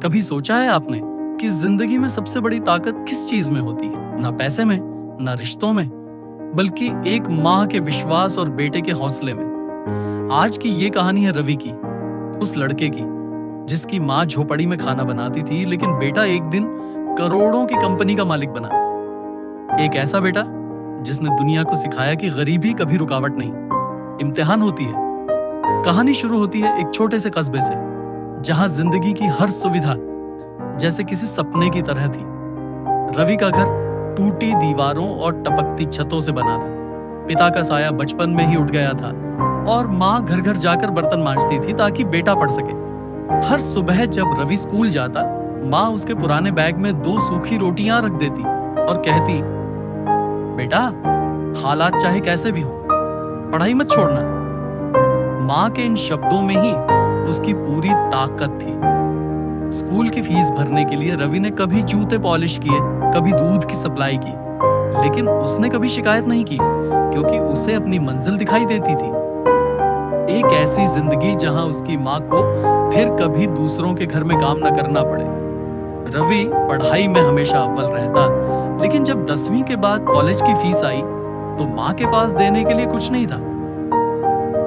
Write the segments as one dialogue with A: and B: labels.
A: कभी सोचा है आपने कि जिंदगी में सबसे बड़ी ताकत किस चीज में होती है? ना पैसे में, ना रिश्तों में, बल्कि एक माँ के विश्वास और बेटे के हौसले में। आज की ये कहानी है रवि की, उस लड़के की जिसकी माँ झोपड़ी में खाना बनाती थी, लेकिन बेटा एक दिन करोड़ों की कंपनी का मालिक बना। एक ऐसा बेटा जिसने दुनिया को सिखाया कि गरीबी कभी रुकावट नहीं, इम्तिहान होती है। कहानी शुरू होती है एक छोटे से कस्बे से, जहां जिंदगी की हर सुविधा जैसे किसी सपने की तरह थी। रवि का घर टूटी दीवारों और टपकती छतों से बना था। पिता का साया बचपन में ही उठ गया था और माँ घर घर जाकर बर्तन मांजती थी ताकि बेटा पढ़ सके। हर सुबह जब रवि स्कूल जाता, माँ उसके पुराने बैग में 2 सूखी रोटियां रख देती और कहती, बेटा हालात चाहे कैसे भी हो, पढ़ाई मत छोड़ना। माँ के इन शब्दों में ही उसकी पूरी ताकत थी। स्कूल की फीस भरने के लिए रवि ने कभी जूते पॉलिश किए, कभी दूध की सप्लाई की, लेकिन उसने कभी शिकायत नहीं की, क्योंकि उसे अपनी मंजिल दिखाई देती थी। एक ऐसी जिंदगी जहां उसकी माँ को फिर कभी दूसरों के घर में काम न करना पड़े। रवि पढ़ाई में हमेशा अव्वल रहता, लेकिन जब 10वीं के बाद कॉलेज की फीस आई तो माँ के पास देने के लिए कुछ नहीं था।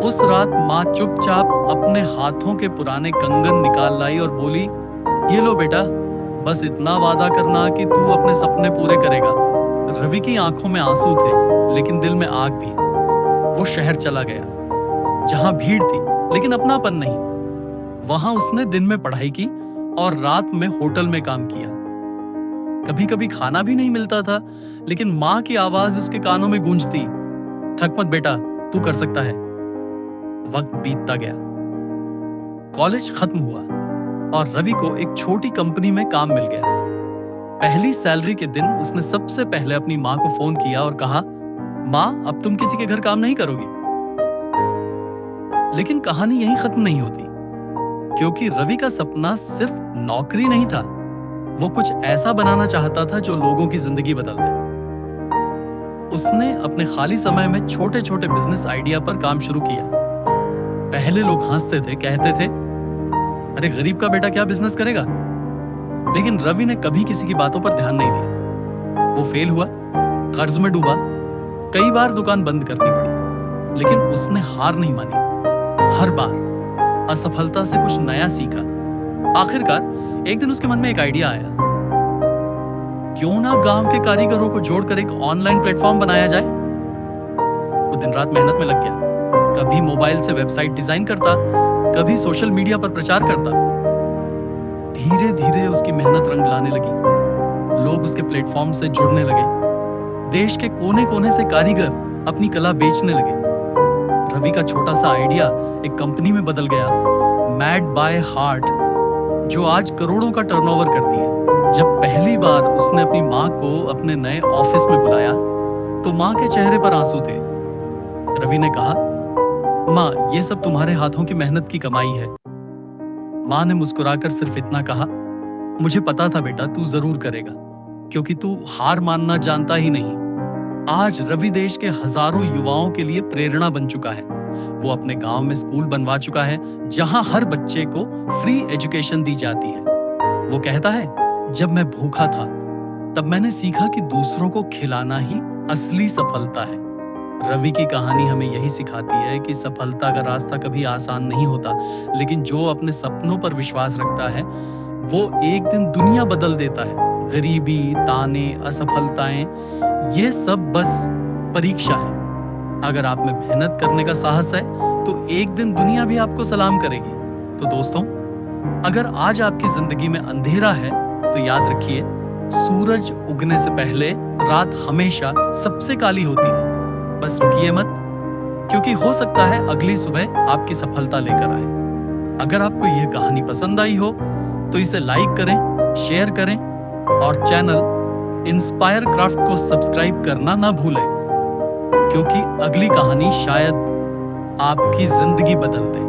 A: उस रात माँ चुपचाप अपने हाथों के पुराने कंगन निकाल लाई और बोली, ये लो बेटा, बस इतना वादा करना कि तू अपने सपने पूरे करेगा। रवि की आंखों में आंसू थे, लेकिन दिल में आग भी। वो शहर चला गया, जहां भीड़ थी लेकिन अपनापन नहीं। वहां उसने दिन में पढ़ाई की और रात में होटल में काम किया। कभी कभी खाना भी नहीं मिलता था, लेकिन माँ की आवाज उसके कानों में गूंजती, थक मत बेटा, तू कर सकता है। वक्त बीतता गया, कॉलेज खत्म हुआ और रवि को एक छोटी कंपनी में काम मिल गया। पहली सैलरी के दिन उसने सबसे पहले अपनी माँ को फोन किया और कहा, माँ अब तुम किसी के घर काम नहीं करोगी। लेकिन कहानी यहीं खत्म नहीं होती, क्योंकि रवि का सपना सिर्फ नौकरी नहीं था, वो कुछ ऐसा बनाना चाहता था जो लोगों की जिंदगी बदल दे। उसने अपने खाली समय में छोटे छोटे बिजनेस आइडिया पर काम शुरू किया। पहले लोग हंसते थे, कहते थे, अरे गरीब का बेटा क्या बिजनेस करेगा। लेकिन रवि ने कभी किसी की बातों पर ध्यान नहीं दिया। वो फेल हुआ, कर्ज में डूबा, कई बार दुकान बंद करनी पड़ी, लेकिन उसने हार नहीं मानी। हर बार असफलता से कुछ नया सीखा। आखिरकार एक दिन उसके मन में एक आइडिया आया, क्यों ना गांव के कारीगरों को जोड़कर एक ऑनलाइन प्लेटफॉर्म बनाया जाए। वो दिन रात मेहनत में लग गया, कभी मोबाइल से वेबसाइट डिजाइन करता, कभी सोशल मीडिया पर प्रचार करता। धीरे धीरे उसकी मेहनत रंग लाने लगी, लोग उसके प्लेटफॉर्म से जुड़ने लगे। देश के कोने कोने से कारीगर अपनी कला बेचने लगे। रवि का छोटा सा आइडिया एक कंपनी में बदल गया, मैड बाय हार्ट, जो आज करोड़ों का टर्नओवर करती है। जब पहली बार उसने अपनी माँ को अपने नए ऑफिस में बुलाया तो माँ के चेहरे पर आंसू थे। रवि ने कहा, माँ ये सब तुम्हारे हाथों की मेहनत की कमाई है। माँ ने मुस्कुराकर सिर्फ इतना कहा, मुझे पता था बेटा तू जरूर करेगा, क्योंकि तू हार मानना जानता ही नहीं। आज रवि देश के हजारों युवाओं के लिए प्रेरणा बन चुका है। वो अपने गांव में स्कूल बनवा चुका है, जहां हर बच्चे को फ्री एजुकेशन दी जाती है। वो कहता है, जब मैं भूखा था तब मैंने सीखा कि दूसरों को खिलाना ही असली सफलता है। रवि की कहानी हमें यही सिखाती है कि सफलता का रास्ता कभी आसान नहीं होता, लेकिन जो अपने सपनों पर विश्वास रखता है वो एक दिन दुनिया बदल देता है। गरीबी, ताने, असफलताएं, ये सब बस परीक्षा है। अगर आप में मेहनत करने का साहस है तो एक दिन दुनिया भी आपको सलाम करेगी। तो दोस्तों, अगर आज आपकी जिंदगी में अंधेरा है तो याद रखिए, सूरज उगने से पहले रात हमेशा सबसे काली होती है। बस रुकिए मत, क्योंकि हो सकता है अगली सुबह आपकी सफलता लेकर आए। अगर आपको यह कहानी पसंद आई हो तो इसे लाइक करें, शेयर करें और चैनल इंस्पायर क्राफ्ट को सब्सक्राइब करना ना भूलें, क्योंकि अगली कहानी शायद आपकी जिंदगी बदल दे।